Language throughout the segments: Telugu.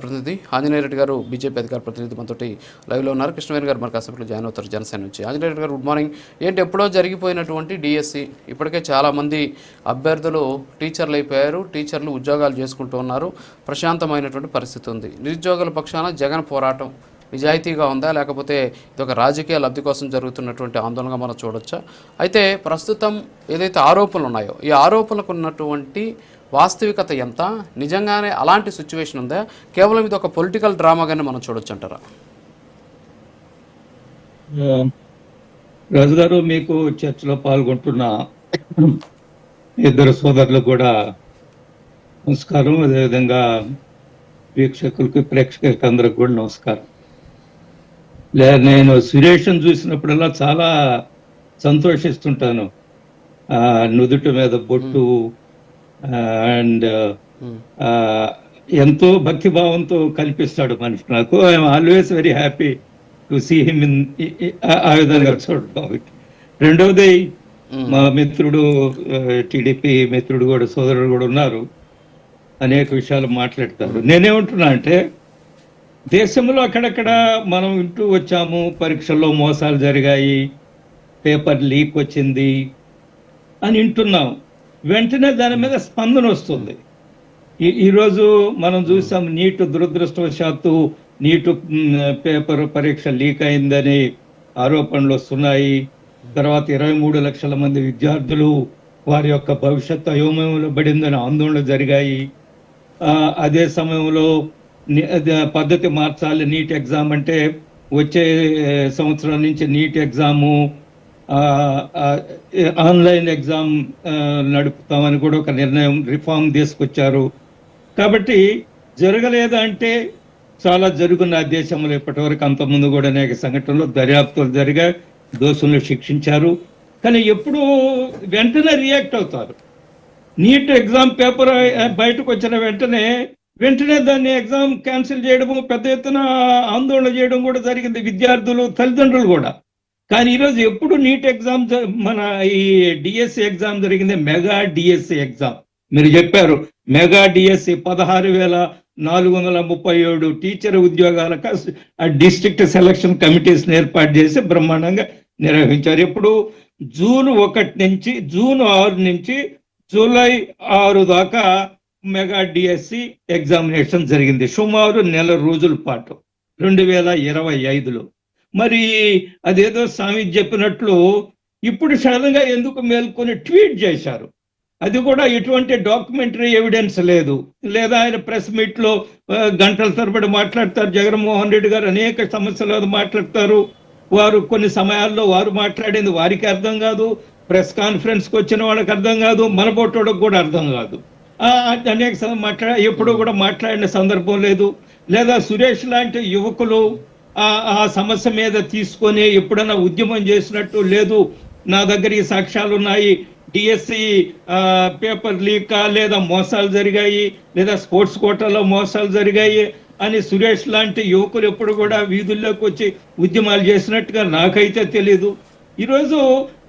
ప్రతినిధి ఆంజనేయ రెడ్డి గారు బీజేపీ అధికార ప్రతినిధి మనతోటి లైవ్లో ఉన్నారు. కృష్ణవేణి గారు మన కాసేపట్లో జాయిన్ అవుతారు జనసేన నుంచి. ఆంజనేయ రెడ్డి గారు గుడ్ మార్నింగ్. ఏంటి ఎప్పుడో జరిగిపోయినటువంటి డిఎస్సి ఇప్పటికే చాలామంది అభ్యర్థులు టీచర్లు అయిపోయారు, టీచర్లు ఉద్యోగాలు చేసుకుంటూ ఉన్నారు, ప్రశాంతమైనటువంటి పరిస్థితి ఉంది. నిరుద్యోగుల పక్షాన జగన్ పోరాటం నిజాయితీగా ఉందా, లేకపోతే ఇది ఒక రాజకీయ లబ్ధి కోసం జరుగుతున్నటువంటి ఆందోళనగా మనం చూడొచ్చా? అయితే ప్రస్తుతం ఏదైతే ఆరోపణలు ఉన్నాయో ఈ ఆరోపణలకు ఉన్నటువంటి వాస్తవికత ఎంత, నిజంగానే అలాంటి సిచ్యువేషన్ ఉందా, కేవలం ఇది ఒక పొలిటికల్ డ్రామాగానే మనం చూడొచ్చు అంటారా? రాజు గారు, మీకు చర్చలో పాల్గొంటున్న ఇద్దరు సోదరులు కూడా నమస్కారం. అదేవిధంగా వీక్షకులకి ప్రేక్షకులకి అందరికి కూడా నమస్కారం. నేను సురేష్ను చూసినప్పుడల్లా చాలా సంతోషిస్తుంటాను. నుదుటి మీద బొట్టు అండ్ ఎంతో భక్తిభావంతో కల్పిస్తాడు మనిషి. నాకు I'm always very happy to see him in ఆ విధంగా చూడటం. రెండవది, మా మిత్రుడు టీడీపీ మిత్రుడు కూడా సోదరుడు కూడా ఉన్నారు, అనేక విషయాలు మాట్లాడతారు. నేనేమంటున్నా అంటే, దేశంలో అక్కడక్కడ మనం వింటూ వచ్చాము, పరీక్షల్లో మోసాలు జరిగాయి, పేపర్ లీక్ వచ్చింది అని వింటున్నాం. వెంటనే దాని మీద స్పందన వస్తుంది. ఈరోజు మనం చూసాం, నీటు దురదృష్టవశాత్తు నీటు పేపర్ పరీక్ష లీక్ అయిందని ఆరోపణలు వస్తున్నాయి. తర్వాత 23 లక్షల మంది విద్యార్థులు వారి యొక్క భవిష్యత్తు అయోమయంలో పడిందని ఆందోళన జరిగాయి. అదే సమయంలో పద్ధతి మార్చాలి, నీట్ ఎగ్జామ్ అంటే వచ్చే సంవత్సరం నుంచి నీట్ ఎగ్జాము ఆన్లైన్ ఎగ్జామ్ నడుపుతామని కూడా ఒక నిర్ణయం, రిఫార్మ్ తీసుకొచ్చారు. కాబట్టి జరగలేదా అంటే చాలా జరుగున్న దేశంలో ఇప్పటివరకు. అంతకుముందు కూడా అనేక సంఘటనలు దర్యాప్తులు జరిగా దోషులను శిక్షించారు. కానీ ఎప్పుడు వెంటనే రియాక్ట్ అవుతారు. నీట్ ఎగ్జామ్ పేపర్ బయటకు వచ్చిన వెంటనే దాన్ని ఎగ్జామ్ క్యాన్సిల్ చేయడము, పెద్ద ఎత్తున ఆందోళన చేయడం కూడా జరిగింది, విద్యార్థులు తల్లిదండ్రులు కూడా. కానీ ఈరోజు ఎప్పుడు నీట్ ఎగ్జామ్, మన ఈ డిఎస్సి ఎగ్జామ్ జరిగింది, మెగా డిఎస్సి ఎగ్జామ్. మీరు చెప్పారు, మెగా డిఎస్సి 16,437 టీచర్ ఉద్యోగాలకు డిస్ట్రిక్ట్ సెలక్షన్ కమిటీస్ ఏర్పాటు చేసి బ్రహ్మాండంగా నిర్వహించారు. ఎప్పుడు జూన్ 6 నుంచి జూలై 6 దాకా మెగా డిఎస్సి ఎగ్జామినేషన్ జరిగింది, సుమారు నెల రోజుల పాటు 2025లో. మరి అదేదో స్వామి చెప్పినట్లు ఇప్పుడు సడన్గా ఎందుకు మేల్కొని ట్వీట్ చేశారు? అది కూడా ఎటువంటి డాక్యుమెంటరీ ఎవిడెన్స్ లేదు. లేదా ఆయన ప్రెస్ మీట్లో గంటల తరబడి మాట్లాడతారు. జగన్మోహన్ రెడ్డి గారు అనేక సమస్యలు మాట్లాడతారు. వారు కొన్ని సమయాల్లో వారు మాట్లాడేది వారికి అర్థం కాదు, ప్రెస్ కాన్ఫరెన్స్కి వచ్చిన వాళ్ళకి అర్థం కాదు, మన పోటోళ్ళకి కూడా అర్థం కాదు. అనేక ఎప్పుడు కూడా మాట్లాడిన సందర్భం లేదు. లేదా సురేష్ లాంటి యువకులు ఆ సమస్య మీద తీసుకొని ఎప్పుడైనా ఉద్యమం చేసినట్టు లేదు. నా దగ్గర ఈ సాక్ష్యాలు ఉన్నాయి, డిఎస్సి పేపర్ లీక్ లేదా మోసాలు జరిగాయి, లేదా స్పోర్ట్స్ కోటాలో మోసాలు జరిగాయి అని సురేష్ లాంటి యువకులు ఎప్పుడు కూడా వీధుల్లోకి వచ్చి ఉద్యమాలు చేసినట్టుగా నాకైతే తెలీదు. ఈరోజు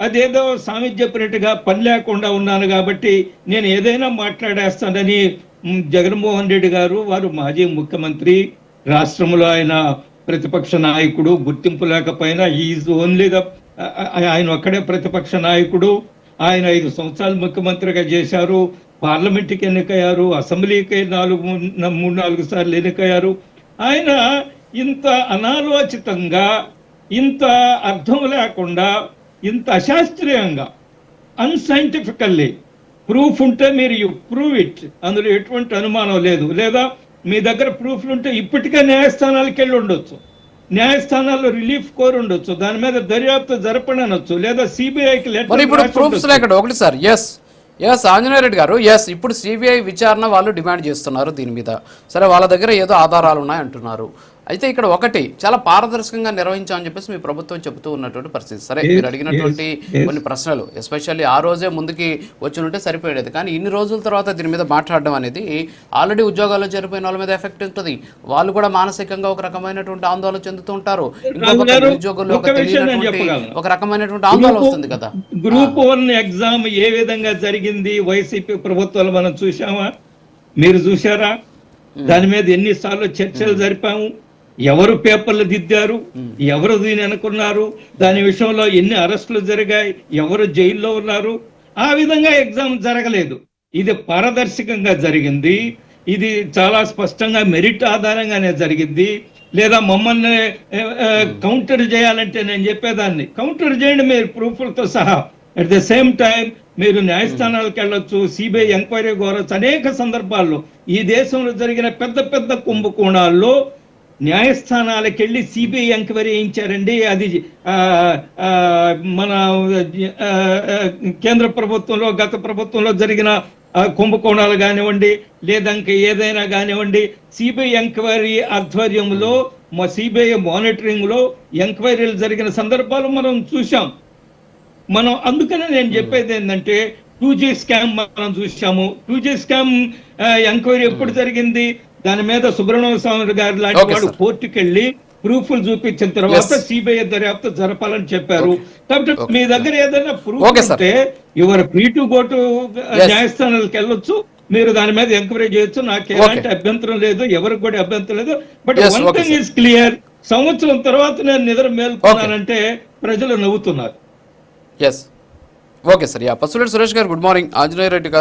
అదేదో స్వామి చెప్పినట్టుగా పని లేకుండా ఉన్నాను కాబట్టి నేను ఏదైనా మాట్లాడేస్తానని జగన్మోహన్ రెడ్డి గారు, వారు మాజీ ముఖ్యమంత్రి, రాష్ట్రంలో ఆయన ప్రతిపక్ష నాయకుడు, గుర్తింపు లేకపోయినా ఈజ్ ఓన్లీ ఆయన ఒక్కడే ప్రతిపక్ష నాయకుడు. ఆయన 5 సంవత్సరాలు ముఖ్యమంత్రిగా చేశారు, పార్లమెంట్కి ఎన్నికయ్యారు, అసెంబ్లీకి 3-4 సార్లు ఎన్నికయ్యారు. ఆయన ఇంత అనాలోచితంగా, ఇంత అర్థం లేకుండా, ఇంత అశాస్త్రీయంగా, అన్సైంటిఫికల్లీ ప్రూఫ్ ఉంటే మీరు యు ప్రూవ్ ఇట్, అందులో ఎటువంటి అనుమానం లేదు. లేదా మీ దగ్గర ప్రూఫ్లు ఉంటే ఇప్పటికే న్యాయస్థానాలకు వెళ్ళి ఉండొచ్చు, న్యాయస్థానాల్లో రిలీఫ్ కోరి ఉండొచ్చు, దాని మీద దర్యాప్తు జరపనొచ్చు, లేదా సిబిఐకి లెటర్. ఇప్పుడు ప్రూఫ్స్ లేకుండా ఒకటి సార్, ఎస్ ఆంజనేయ రెడ్డి గారు, ఇప్పుడు సిబిఐ విచారణ వాళ్ళు డిమాండ్ చేస్తున్నారు దీని మీద. సరే, వాళ్ళ దగ్గర ఏదో ఆధారాలు ఉన్నాయి అంటున్నారు. అయితే ఇక్కడ ఒకటి చాలా పారదర్శకంగా నిర్వహించామని చెప్పేసి మీ ప్రభుత్వం చెబుతూ ఉన్నటువంటి పరిస్థితి. సరే, మీరు అడిగినటువంటి కొన్ని ప్రశ్నలు ఎస్పెషల్లీ ఆ రోజే ముందుకి వచ్చి ఉంటే సరిపోయేది. కానీ ఇన్ని రోజుల తర్వాత దీని మీద మాట్లాడడం అనేది ఆల్రెడీ ఉద్యోగాల్లో చేరిపోయిన వాళ్ళ మీద ఎఫెక్ట్ ఉంటుంది. వాళ్ళు కూడా మానసికంగా ఒక రకమైనటువంటి ఆందోళన చెందుతూ ఉంటారు. ఇంకొక నిరుద్యోగులు ఒక రకమైనటువంటి ఆందోళన వస్తుంది కదా. గ్రూప్ 1 ఎగ్జామ్ ఏ విధంగా జరిగింది వైసీపీ ప్రభుత్వాలు మనం చూసామా? మీరు చూసారా? దాని మీద ఎన్నిసార్లు చర్చలు జరిపాము, ఎవరు పేపర్లు దిద్దారు, ఎవరు దీని అనుకున్నారు, దాని విషయంలో ఎన్ని అరెస్టులు జరిగాయి, ఎవరు జైల్లో ఉన్నారు. ఆ విధంగా ఎగ్జామ్ జరగలేదు. ఇది పారదర్శకంగా జరిగింది. ఇది చాలా స్పష్టంగా మెరిట్ ఆధారంగానే జరిగింది. లేదా మమ్మల్ని కౌంటర్ చేయాలంటే నేను చెప్పేదాన్ని కౌంటర్ చేయండి మీరు ప్రూఫ్లతో సహా. అట్ ద సేమ్ టైం మీరు న్యాయస్థానాలకు వెళ్ళొచ్చు, సిబిఐ ఎంక్వైరీ కోరొచ్చు. అనేక సందర్భాల్లో ఈ దేశంలో జరిగిన పెద్ద పెద్ద కుంభకోణాల్లో న్యాయస్థానాలకు వెళ్ళి సిబిఐ ఎంక్వైరీ చేయించారండి. అది మన కేంద్ర ప్రభుత్వంలో గత ప్రభుత్వంలో జరిగిన కుంభకోణాలు కానివ్వండి, లేదా ఏదైనా కానివ్వండి, సిబిఐ ఎంక్వైరీ ఆధ్వర్యంలో మా సిబిఐ మానిటరింగ్ లో ఎంక్వైరీలు జరిగిన సందర్భాలు మనం చూసాం. మనం అందుకనే నేను చెప్పేది ఏంటంటే 2G స్కామ్ మనం చూసాము. 2G స్కామ్ ఎంక్వైరీ ఎప్పుడు జరిగింది? దాని మీద సుబ్రహ్మణ్య స్వామి గారు లాంటి వాడు కోర్టుకు వెళ్ళి ప్రూఫ్లు చూపించిన తర్వాత సిబిఐ దర్యాప్తు జరపాలని చెప్పారు. కాబట్టి మీ దగ్గర ఏదైనా ప్రూఫ్ ఉంటే you're free to go to న్యాయస్థానాలకు వెళ్ళొచ్చు, మీరు దాని మీద ఎంక్వైరీ చేయొచ్చు. నాకు ఎలాంటి అభ్యంతరం లేదు, ఎవరికి కూడా అభ్యంతరం లేదు. But one thing is clear, సంవత్సరం తర్వాత నేను నిద్ర మేల్కొన్నానంటే ప్రజలు నవ్వుతున్నారు. Okay sir. పసులెట్టి సురేష్ గారు, గుడ్ మార్నింగ్. ఆంజనేయ రెడ్డి గారు